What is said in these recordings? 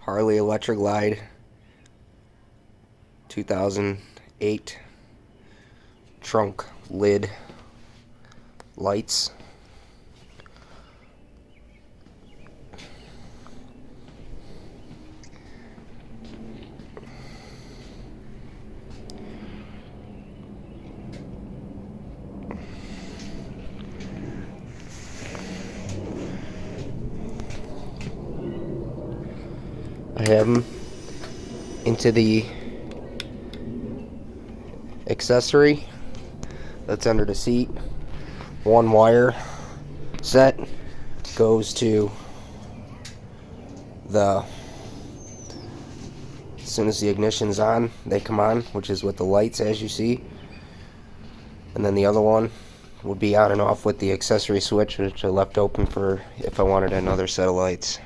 Harley Electra Glide 2008 trunk lid lights. I have them into the accessory that's under the seat. One wire set goes to the, as soon as the ignition's on, they come on, which is with the lights as you see. And then the other one would be on and off with the accessory switch, which I left open for if I wanted another set of lights.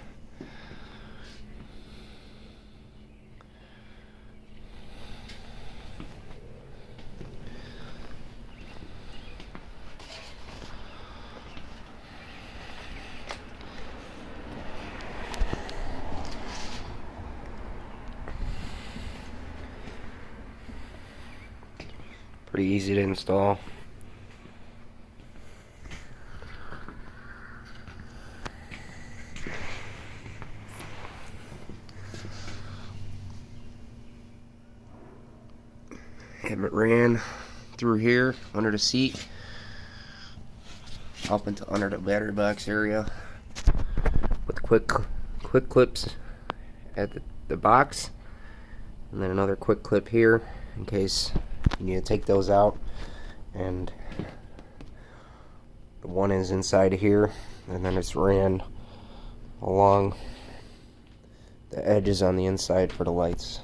Pretty easy to install. Have it ran through here under the seat up into under the battery box area with quick clips at the box, and then another quick clip here in case you need to take those out. And the one is inside here, and then it's ran along the edges on the inside for the lights.